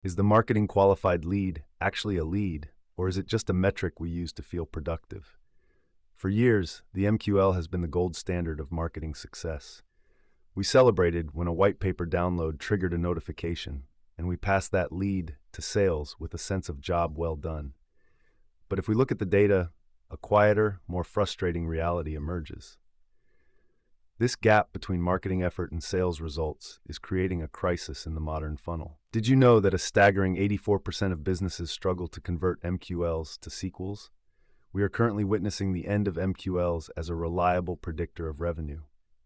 Is the marketing qualified lead actually a lead, or is it just a metric we use to feel productive? For years, the MQL has been the gold standard of marketing success. We celebrated when a white paper download triggered a notification, and we passed that lead to sales with a sense of job well done. But if we look at the data, a quieter, more frustrating reality emerges. This gap between marketing effort and sales results is creating a crisis in the modern funnel. Did you know that a staggering 84% of businesses struggle to convert MQLs to sequels? We are currently witnessing the end of MQLs as a reliable predictor of revenue.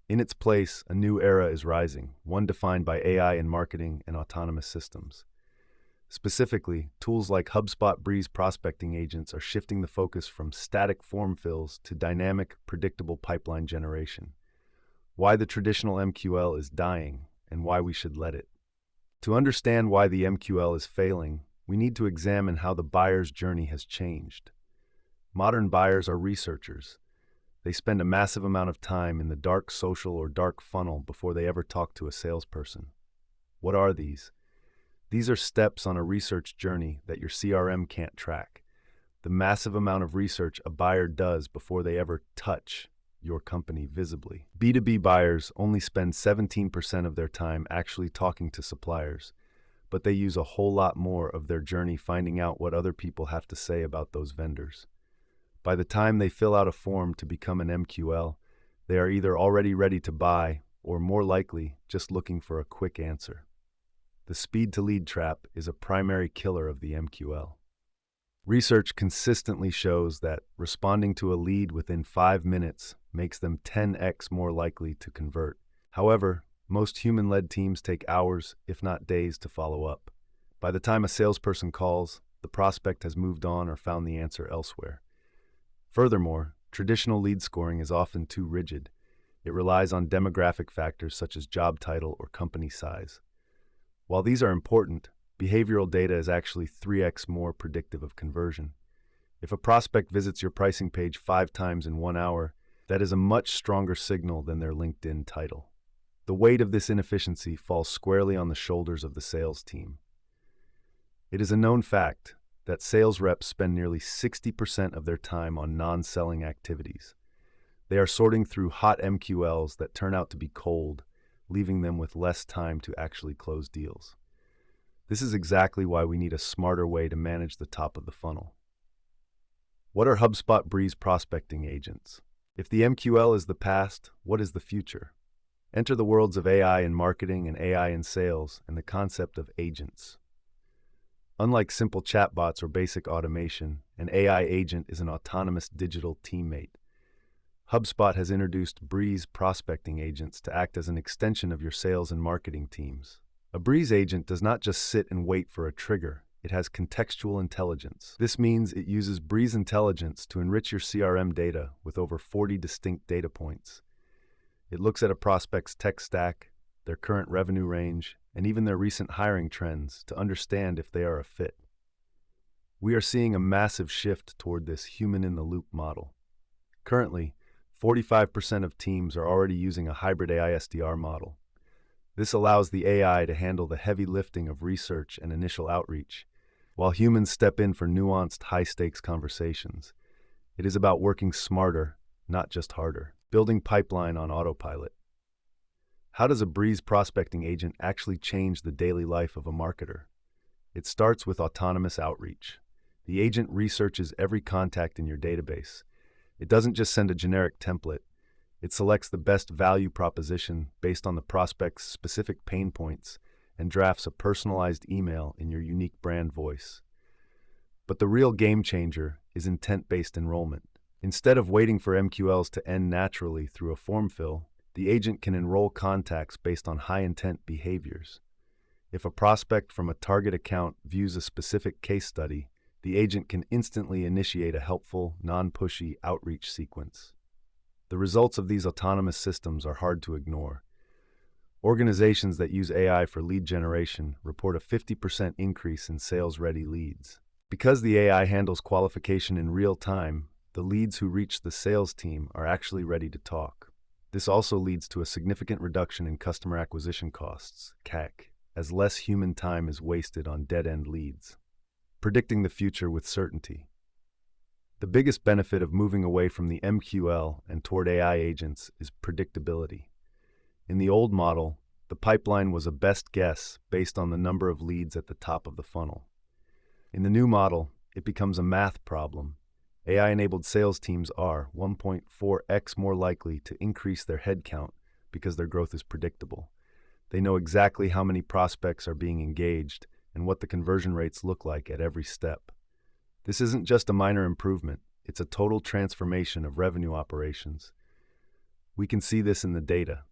In its place, a new era is rising, one defined by AI in marketing and autonomous systems. Specifically, tools like HubSpot Breeze Prospecting Agents are shifting the focus from static form fills to dynamic, predictable pipeline generation. Why the traditional MQL is dying, and why we should let it. To understand why the MQL is failing, we need to examine how the buyer's journey has changed. Modern buyers are researchers. They spend a massive amount of time in the dark social or dark funnel before they ever talk to a salesperson. What are these? These are steps on a research journey that your CRM can't track. The massive amount of research a buyer does before they ever touch your company visibly. B2B buyers only spend 17% of their time actually talking to suppliers, but they use a whole lot more of their journey finding out what other people have to say about those vendors. By the time they fill out a form to become an MQL, they are either already ready to buy or, more likely, just looking for a quick answer. The speed-to-lead trap is a primary killer of the MQL. Research consistently shows that responding to a lead within 5 minutes makes them 10x more likely to convert. However, most human-led teams take hours, if not days, to follow up. By the time a salesperson calls, the prospect has moved on or found the answer elsewhere. Furthermore, traditional lead scoring is often too rigid. It relies on demographic factors such as job title or company size. While these are important, behavioral data is actually 3x more predictive of conversion. If a prospect visits your pricing page 5 times in 1 hour, that is a much stronger signal than their LinkedIn title. The weight of this inefficiency falls squarely on the shoulders of the sales team. It is a known fact that sales reps spend nearly 60% of their time on non-selling activities. They are sorting through hot MQLs that turn out to be cold, leaving them with less time to actually close deals. This is exactly why we need a smarter way to manage the top of the funnel. What are HubSpot Breeze Prospecting Agents? If the MQL is the past, what is the future? Enter the worlds of AI in marketing and AI in sales and the concept of agents. Unlike simple chatbots or basic automation, an AI agent is an autonomous digital teammate. HubSpot has introduced Breeze Prospecting Agents to act as an extension of your sales and marketing teams. A Breeze agent does not just sit and wait for a trigger. It has contextual intelligence. This means it uses Breeze intelligence to enrich your CRM data with over 40 distinct data points. It looks at a prospect's tech stack, their current revenue range, and even their recent hiring trends to understand if they are a fit. We are seeing a massive shift toward this human-in-the-loop model. Currently, 45% of teams are already using a hybrid AI SDR model. This allows the AI to handle the heavy lifting of research and initial outreach, while humans step in for nuanced, high-stakes conversations. It is about working smarter, not just harder, building pipeline on autopilot. How does a Breeze prospecting agent actually change the daily life of a marketer? It starts with autonomous outreach. The agent researches every contact in your database. It doesn't just send a generic template. It selects the best value proposition based on the prospect's specific pain points and drafts a personalized email in your unique brand voice. But the real game changer is intent-based enrollment. Instead of waiting for MQLs to end naturally through a form fill, the agent can enroll contacts based on high-intent behaviors. If a prospect from a target account views a specific case study, the agent can instantly initiate a helpful, non-pushy outreach sequence. The results of these autonomous systems are hard to ignore. Organizations that use AI for lead generation report a 50% increase in sales-ready leads. Because the AI handles qualification in real time, the leads who reach the sales team are actually ready to talk. This also leads to a significant reduction in customer acquisition costs, CAC. as less human time is wasted on dead-end leads. Predicting the future with certainty. The biggest benefit of moving away from the MQL and toward AI agents is predictability. In the old model, the pipeline was a best guess based on the number of leads at the top of the funnel. In the new model, it becomes a math problem. AI-enabled sales teams are 1.4x more likely to increase their headcount because their growth is predictable. They know exactly how many prospects are being engaged and what the conversion rates look like at every step. This isn't just a minor improvement, it's a total transformation of revenue operations. We can see this in the data.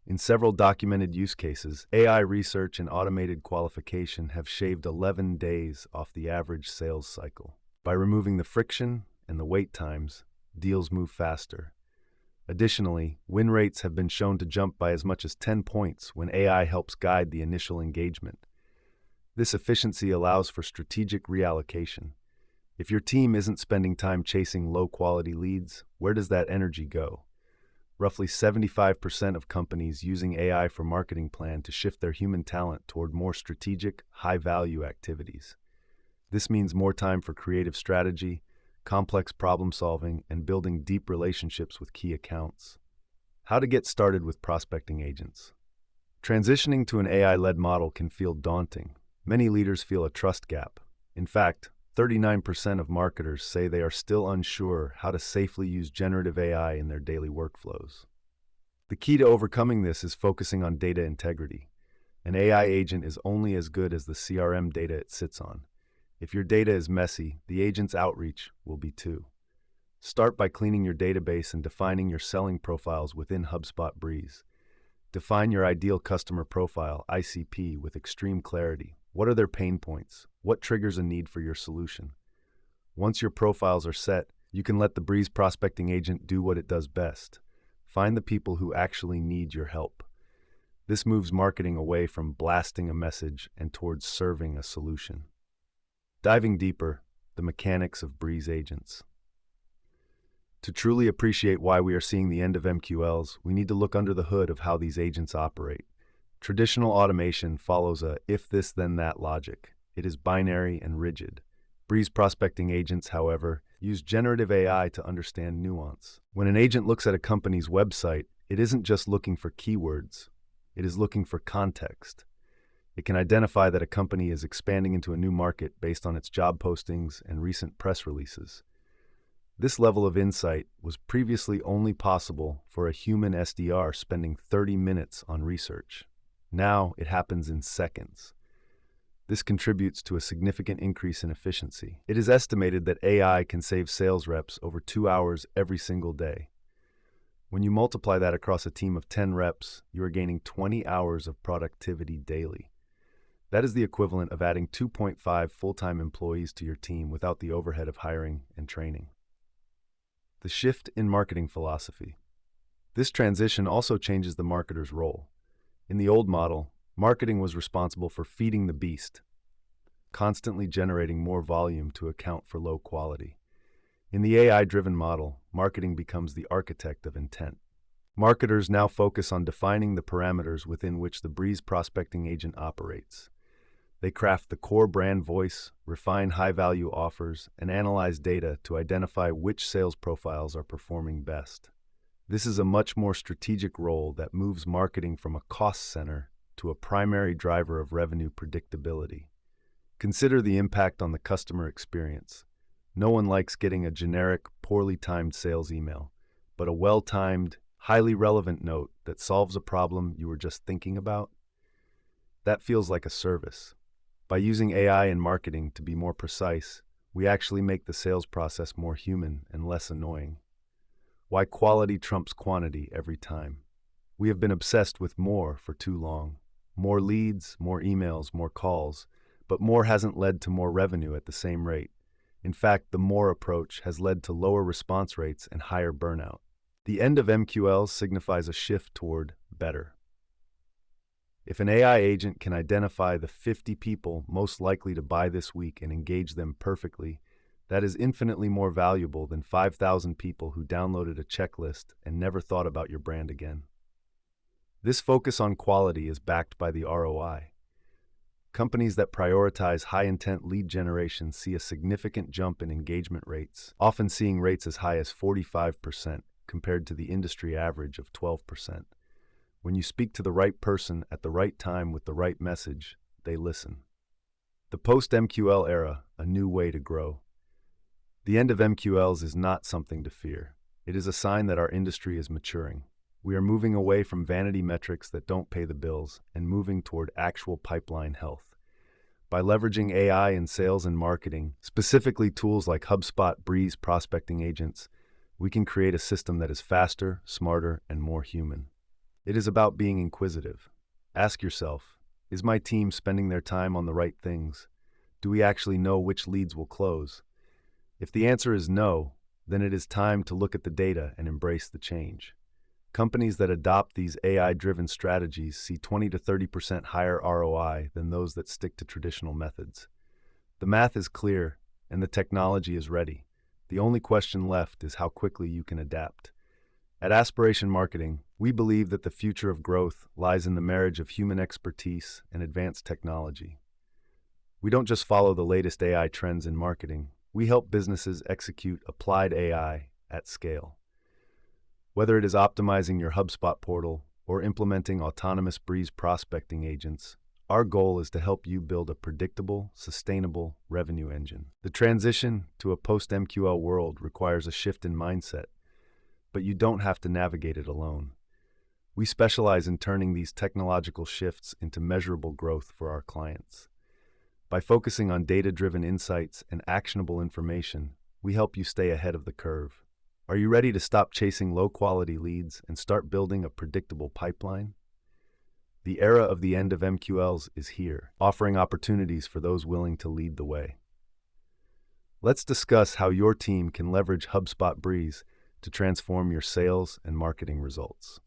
In several documented use cases, AI research and automated qualification have shaved 11 days off the average sales cycle. By removing the friction and the wait times, deals move faster. Additionally, win rates have been shown to jump by as much as 10 points when AI helps guide the initial engagement. This efficiency allows for strategic reallocation. If your team isn't spending time chasing low-quality leads, where does that energy go? Roughly 75% of companies using AI for marketing plan to shift their human talent toward more strategic, high-value activities. This means more time for creative strategy, complex problem-solving, and building deep relationships with key accounts. How to get started with prospecting agents. Transitioning to an AI-led model can feel daunting. Many leaders feel a trust gap. In fact, 39% of marketers say they are still unsure how to safely use generative AI in their daily workflows. The key to overcoming this is focusing on data integrity. An AI agent is only as good as the CRM data it sits on. If your data is messy, the agent's outreach will be too. Start by cleaning your database and defining your selling profiles within HubSpot Breeze. Define your ideal customer profile, ICP, with extreme clarity. What are their pain points? What triggers a need for your solution? Once your profiles are set, you can let the Breeze Prospecting Agent do what it does best. Find the people who actually need your help. This moves marketing away from blasting a message and towards serving a solution. Diving deeper, the mechanics of Breeze agents. To truly appreciate why we are seeing the end of MQLs, we need to look under the hood of how these agents operate. Traditional automation follows a if-this-then-that logic. It is binary and rigid. Breeze Prospecting Agents, however, use generative AI to understand nuance. When an agent looks at a company's website, it isn't just looking for keywords. It is looking for context. It can identify that a company is expanding into a new market based on its job postings and recent press releases. This level of insight was previously only possible for a human SDR spending 30 minutes on research. Now it happens in seconds. This contributes to a significant increase in efficiency. It is estimated that AI can save sales reps over 2 hours every single day. When you multiply that across a team of 10 reps, you are gaining 20 hours of productivity daily. That is the equivalent of adding 2.5 full-time employees to your team without the overhead of hiring and training. The shift in marketing philosophy. This transition also changes the marketer's role. In the old model, marketing was responsible for feeding the beast, constantly generating more volume to account for low quality. In the AI-driven model, marketing becomes the architect of intent. Marketers now focus on defining the parameters within which the Breeze Prospecting Agent operates. They craft the core brand voice, refine high-value offers, and analyze data to identify which sales profiles are performing best. This is a much more strategic role that moves marketing from a cost center to a primary driver of revenue predictability. Consider the impact on the customer experience. No one likes getting a generic, poorly timed sales email, but a well-timed, highly relevant note that solves a problem you were just thinking about? That feels like a service. By using AI in marketing to be more precise, we actually make the sales process more human and less annoying. Why quality trumps quantity every time. We have been obsessed with more for too long. More leads, more emails, more calls, but more hasn't led to more revenue at the same rate. In fact, the more approach has led to lower response rates and higher burnout. The end of MQLs signifies a shift toward better. If an AI agent can identify the 50 people most likely to buy this week and engage them perfectly, that is infinitely more valuable than 5,000 people who downloaded a checklist and never thought about your brand again. This focus on quality is backed by the ROI. Companies that prioritize high-intent lead generation see a significant jump in engagement rates, often seeing rates as high as 45% compared to the industry average of 12%. When you speak to the right person at the right time with the right message, they listen. The post-MQL era, a new way to grow. The end of MQLs is not something to fear. It is a sign that our industry is maturing. We are moving away from vanity metrics that don't pay the bills and moving toward actual pipeline health. By leveraging AI in sales and marketing, specifically tools like HubSpot Breeze Prospecting Agents, we can create a system that is faster, smarter, and more human. It is about being inquisitive. Ask yourself, is my team spending their time on the right things? Do we actually know which leads will close? If the answer is no, then it is time to look at the data and embrace the change. Companies that adopt these AI-driven strategies see 20 to 30% higher ROI than those that stick to traditional methods. The math is clear, and the technology is ready. The only question left is how quickly you can adapt. At Aspiration Marketing, we believe that the future of growth lies in the marriage of human expertise and advanced technology. We don't just follow the latest AI trends in marketing. We help businesses execute applied AI at scale. Whether it is optimizing your HubSpot portal or implementing autonomous Breeze prospecting agents, our goal is to help you build a predictable, sustainable revenue engine. The transition to a post-MQL world requires a shift in mindset, but you don't have to navigate it alone. We specialize in turning these technological shifts into measurable growth for our clients. By focusing on data-driven insights and actionable information, we help you stay ahead of the curve. Are you ready to stop chasing low-quality leads and start building a predictable pipeline? The era of the end of MQLs is here, offering opportunities for those willing to lead the way. Let's discuss how your team can leverage HubSpot Breeze to transform your sales and marketing results.